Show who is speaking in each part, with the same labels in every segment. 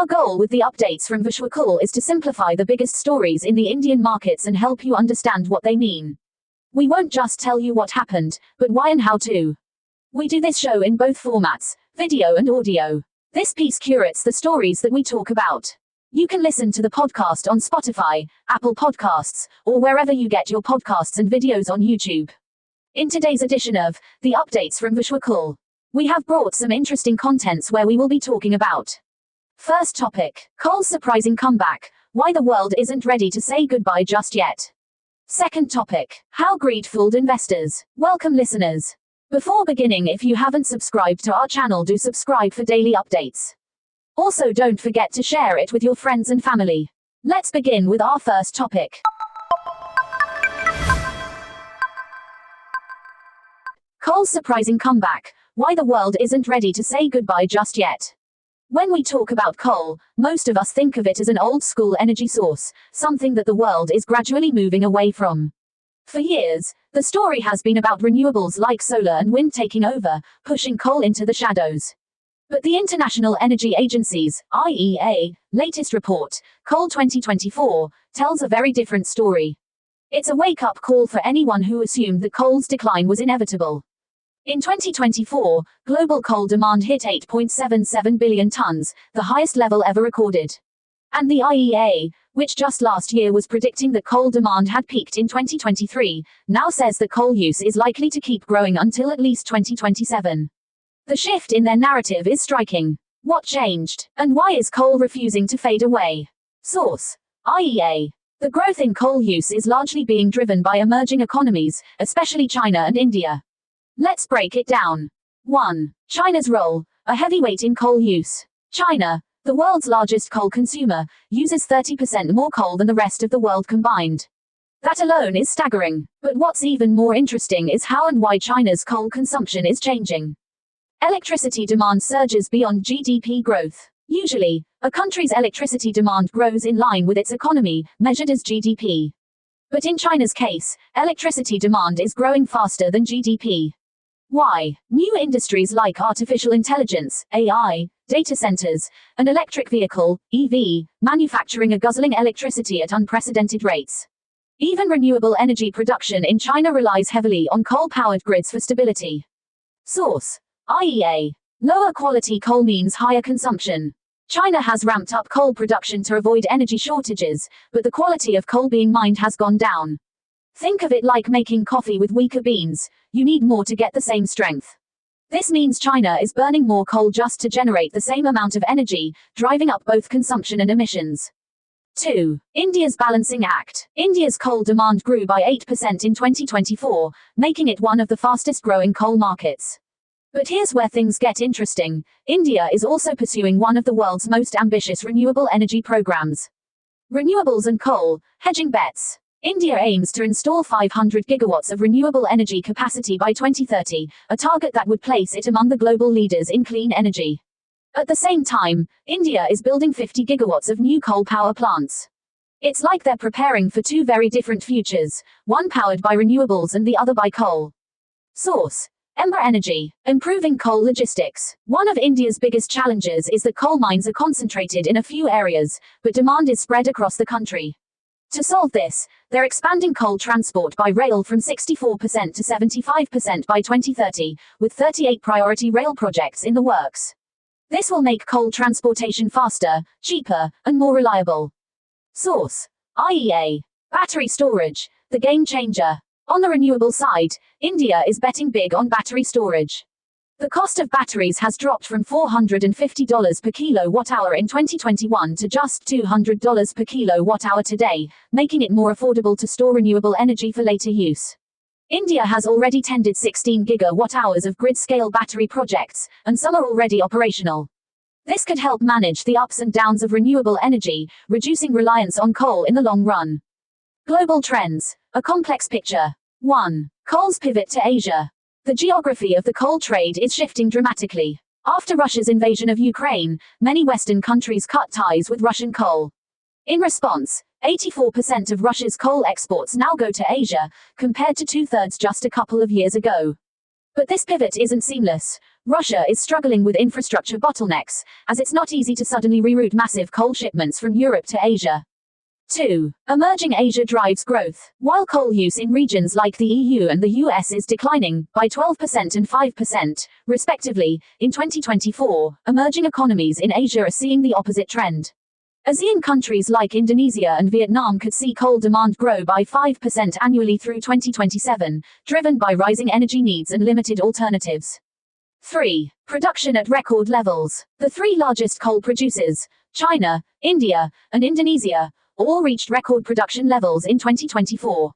Speaker 1: Our goal with the updates from Vishwakul is to simplify the biggest stories in the Indian markets and help you understand what they mean. We won't just tell you what happened, but why and how to. We do this show in both formats, video and audio. This piece curates the stories that we talk about. You can listen to the podcast on Spotify, Apple Podcasts, or wherever you get your podcasts and videos on YouTube. In today's edition of The Updates from Vishwakul, we have brought some interesting contents where we will be talking about. First topic, coal's surprising comeback, why the world isn't ready to say goodbye just yet. Second topic, how greed fooled investors. Welcome listeners. Before beginning, if you haven't subscribed to our channel, do subscribe for daily updates. Also, don't forget to share it with your friends and family. Let's begin with our first topic. Coal's surprising comeback, why the world isn't ready to say goodbye just yet. When we talk about coal, most of us think of it as an old-school energy source, something that the world is gradually moving away from. For years, the story has been about renewables like solar and wind taking over, pushing coal into the shadows. But the International Energy Agency's, IEA, latest report, Coal 2024, tells a very different story. It's a wake-up call for anyone who assumed that coal's decline was inevitable. In 2024, global coal demand hit 8.77 billion tons, the highest level ever recorded. And the IEA, which just last year was predicting that coal demand had peaked in 2023, now says that coal use is likely to keep growing until at least 2027. The shift in their narrative is striking. What changed? And why is coal refusing to fade away? Source: IEA. The growth in coal use is largely being driven by emerging economies, especially China and India. Let's break it down. 1. China's role, a heavyweight in coal use. China, the world's largest coal consumer, uses 30% more coal than the rest of the world combined. That alone is staggering. But what's even more interesting is how and why China's coal consumption is changing. Electricity demand surges beyond GDP growth. Usually, a country's electricity demand grows in line with its economy, measured as GDP. But in China's case, electricity demand is growing faster than GDP. Why? New industries like artificial intelligence, AI, data centers, and electric vehicle, EV, manufacturing are guzzling electricity at unprecedented rates. Even renewable energy production in China relies heavily on coal-powered grids for stability. Source: IEA. Lower quality coal means higher consumption. China has ramped up coal production to avoid energy shortages, but the quality of coal being mined has gone down. Think of it like making coffee with weaker beans, you need more to get the same strength. This means China is burning more coal just to generate the same amount of energy, driving up both consumption and emissions. 2. India's balancing act. India's coal demand grew by 8% in 2024, making it one of the fastest growing coal markets. But here's where things get interesting. India is also pursuing one of the world's most ambitious renewable energy programs. Renewables and coal, hedging bets. India aims to install 500 gigawatts of renewable energy capacity by 2030, a target that would place it among the global leaders in clean energy. At the same time, India is building 50 gigawatts of new coal power plants. It's like they're preparing for two very different futures, one powered by renewables and the other by coal. Source: Ember Energy. Improving coal logistics. One of India's biggest challenges is that coal mines are concentrated in a few areas, but demand is spread across the country. To solve this, they're expanding coal transport by rail from 64% to 75% by 2030, with 38 priority rail projects in the works. This will make coal transportation faster, cheaper, and more reliable. Source: IEA. Battery storage, the game changer. On the renewable side, India is betting big on battery storage. The cost of batteries has dropped from $450 per kilowatt-hour in 2021 to just $200 per kilowatt-hour today, making it more affordable to store renewable energy for later use. India has already tendered 16 gigawatt-hours of grid-scale battery projects, and some are already operational. This could help manage the ups and downs of renewable energy, reducing reliance on coal in the long run. Global trends, a complex picture. 1. Coal's pivot to Asia. The geography of the coal trade is shifting dramatically. After Russia's invasion of Ukraine, many Western countries cut ties with Russian coal. In response, 84% of Russia's coal exports now go to Asia, compared to two-thirds just a couple of years ago. But this pivot isn't seamless. Russia is struggling with infrastructure bottlenecks, as it's not easy to suddenly reroute massive coal shipments from Europe to Asia. 2. Emerging Asia drives growth. While coal use in regions like the EU and the US is declining by 12% and 5%, respectively, in 2024, emerging economies in Asia are seeing the opposite trend. ASEAN countries like Indonesia and Vietnam could see coal demand grow by 5% annually through 2027, driven by rising energy needs and limited alternatives. 3. Production at record levels. The three largest coal producers, China, India, and Indonesia, all reached record production levels in 2024.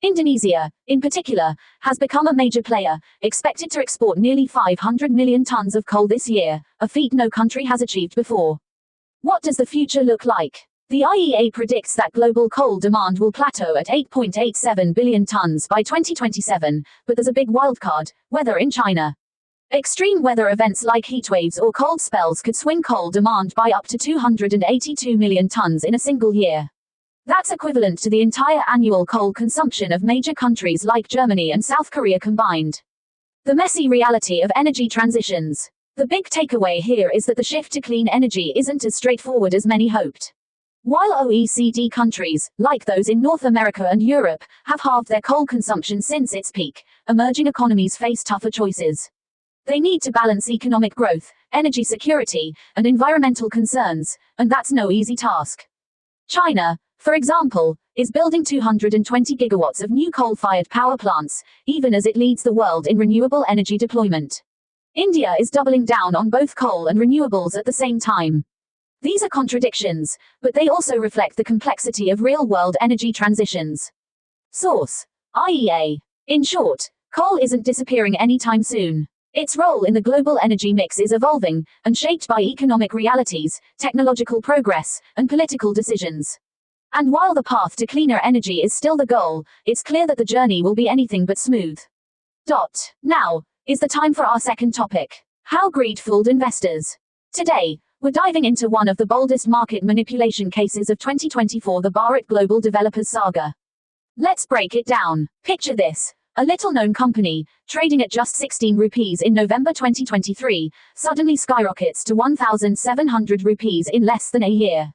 Speaker 1: Indonesia, in particular, has become a major player, expected to export nearly 500 million tons of coal this year, a feat no country has achieved before. What does the future look like? The IEA predicts that global coal demand will plateau at 8.87 billion tons by 2027, but there's a big wildcard: weather in China. Extreme weather events like heatwaves or cold spells could swing coal demand by up to 282 million tons in a single year. That's equivalent to the entire annual coal consumption of major countries like Germany and South Korea combined. The messy reality of energy transitions. The big takeaway here is that the shift to clean energy isn't as straightforward as many hoped. While OECD countries, like those in North America and Europe, have halved their coal consumption since its peak, emerging economies face tougher choices. They need to balance economic growth, energy security, and environmental concerns, and that's no easy task. China, for example, is building 220 gigawatts of new coal-fired power plants, even as it leads the world in renewable energy deployment. India is doubling down on both coal and renewables at the same time. These are contradictions, but they also reflect the complexity of real-world energy transitions. Source: IEA. In short, coal isn't disappearing anytime soon. Its role in the global energy mix is evolving, and shaped by economic realities, technological progress, and political decisions. And while the path to cleaner energy is still the goal, it's clear that the journey will be anything but smooth. Now is the time for our second topic: how greed fooled investors. Today, we're diving into one of the boldest market manipulation cases of 2024, the Bharat Global Developers saga. Let's break it down. Picture this. A little-known company, trading at just 16 rupees in November 2023, suddenly skyrockets to 1,700 rupees in less than a year.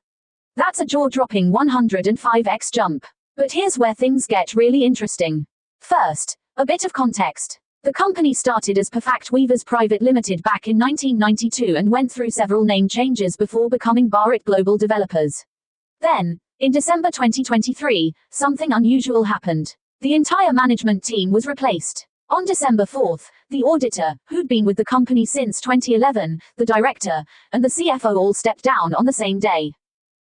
Speaker 1: That's a jaw-dropping 105x jump. But here's where things get really interesting. First, a bit of context. The company started as Perfect Weavers Private Limited back in 1992 and went through several name changes before becoming Bharat Global Developers. Then, in December 2023, something unusual happened. The entire management team was replaced. On December 4th, the auditor, who'd been with the company since 2011, the director, and the CFO all stepped down on the same day.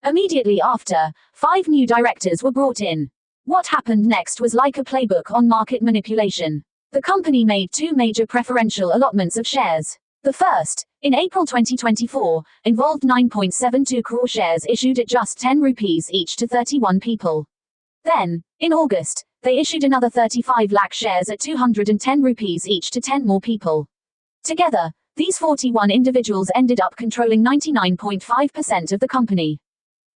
Speaker 1: Immediately after, 5 new directors were brought in. What happened next was like a playbook on market manipulation. The company made 2 major preferential allotments of shares. The first, in April 2024, involved 9.72 crore shares issued at just 10 rupees each to 31 people. Then, in August, they issued another 35 lakh shares at 210 rupees each to 10 more people. Together, these 41 individuals ended up controlling 99.5% of the company.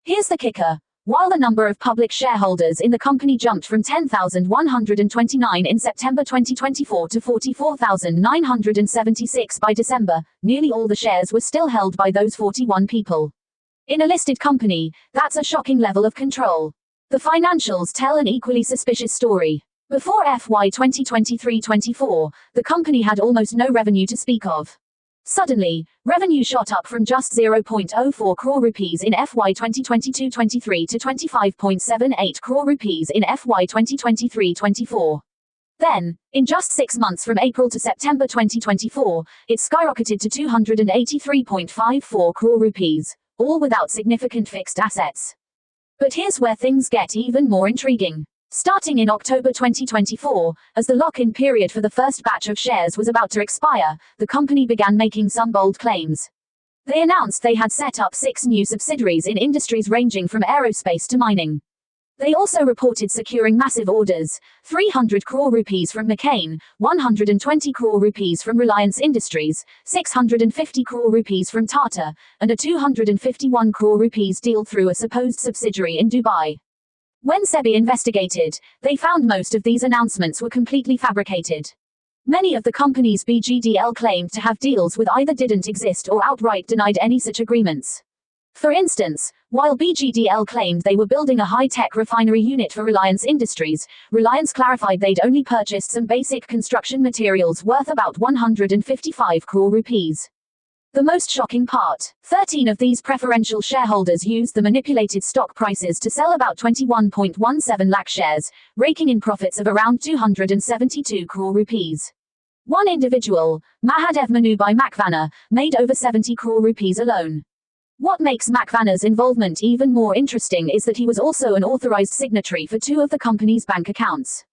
Speaker 1: Here's the kicker. While the number of public shareholders in the company jumped from 10,129 in September 2024 to 44,976 by December, nearly all the shares were still held by those 41 people. In a listed company, that's a shocking level of control. The financials tell an equally suspicious story. Before FY 2023-24, the company had almost no revenue to speak of. Suddenly, revenue shot up from just 0.04 crore rupees in FY 2022-23 to 25.78 crore rupees in FY 2023-24. Then, in just 6 months from April to September 2024, it skyrocketed to 283.54 crore rupees, all without significant fixed assets. But here's where things get even more intriguing. Starting in October 2024, as the lock-in period for the first batch of shares was about to expire, the company began making some bold claims. They announced they had set up 6 new subsidiaries in industries ranging from aerospace to mining. They also reported securing massive orders: 300 crore rupees from McCain, 120 crore rupees from Reliance Industries, 650 crore rupees from Tata, and a 251 crore rupees deal through a supposed subsidiary in Dubai. When SEBI investigated, they found most of these announcements were completely fabricated. Many of the companies BGDL claimed to have deals with either didn't exist or outright denied any such agreements. For instance, while BGDL claimed they were building a high-tech refinery unit for Reliance Industries, Reliance clarified they'd only purchased some basic construction materials worth about 155 crore rupees. The most shocking part, 13 of these preferential shareholders used the manipulated stock prices to sell about 21.17 lakh shares, raking in profits of around 272 crore rupees. One individual, Mahadev Manubhai Makwana, made over 70 crore rupees alone. What makes Makwana's involvement even more interesting is that he was also an authorized signatory for 2 of the company's bank accounts.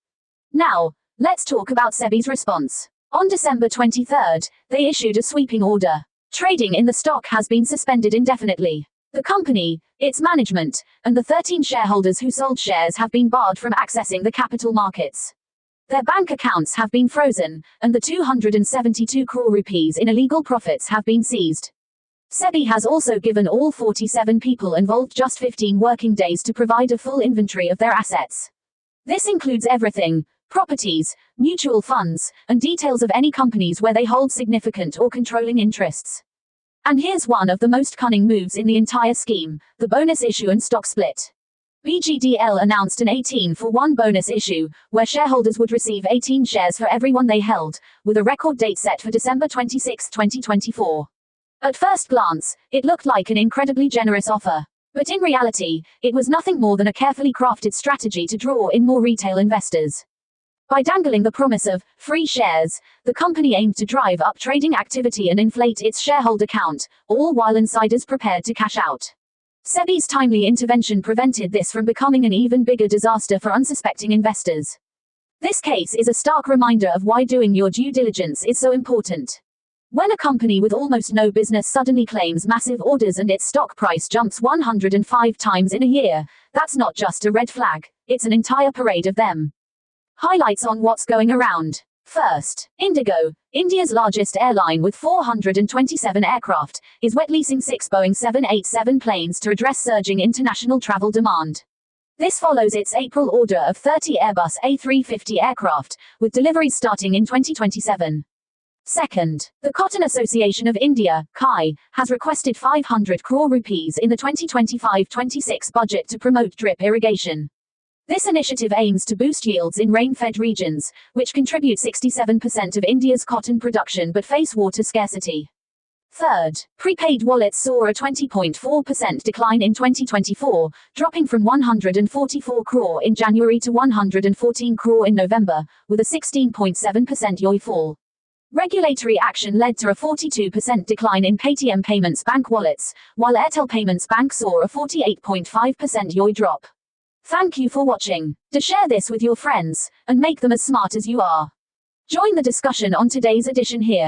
Speaker 1: Now, let's talk about SEBI's response. On December 23, they issued a sweeping order. Trading in the stock has been suspended indefinitely. The company, its management, and the 13 shareholders who sold shares have been barred from accessing the capital markets. Their bank accounts have been frozen, and the 272 crore rupees in illegal profits have been seized. SEBI has also given all 47 people involved just 15 working days to provide a full inventory of their assets. This includes everything: properties, mutual funds, and details of any companies where they hold significant or controlling interests. And here's one of the most cunning moves in the entire scheme: the bonus issue and stock split. BGDL announced an 18-for-1 bonus issue, where shareholders would receive 18 shares for every one they held, with a record date set for December 26, 2024. At first glance, it looked like an incredibly generous offer. But in reality, it was nothing more than a carefully crafted strategy to draw in more retail investors. By dangling the promise of free shares, the company aimed to drive up trading activity and inflate its shareholder count, all while insiders prepared to cash out. SEBI's timely intervention prevented this from becoming an even bigger disaster for unsuspecting investors. This case is a stark reminder of why doing your due diligence is so important. When a company with almost no business suddenly claims massive orders and its stock price jumps 105 times in a year, that's not just a red flag, it's an entire parade of them. Highlights on what's going around. First, Indigo, India's largest airline with 427 aircraft, is wet leasing 6 Boeing 787 planes to address surging international travel demand. This follows its April order of 30 Airbus A350 aircraft, with deliveries starting in 2027. Second, the Cotton Association of India, CAI, has requested 500 crore rupees in the 2025-26 budget to promote drip irrigation. This initiative aims to boost yields in rain-fed regions, which contribute 67% of India's cotton production but face water scarcity. Third, prepaid wallets saw a 20.4% decline in 2024, dropping from 144 crore in January to 114 crore in November, with a 16.7% YoY fall. Regulatory action led to a 42% decline in Paytm Payments Bank wallets, while Airtel Payments Bank saw a 48.5% YoY drop. Thank you for watching. Do share this with your friends, and make them as smart as you are. Join the discussion on today's edition here.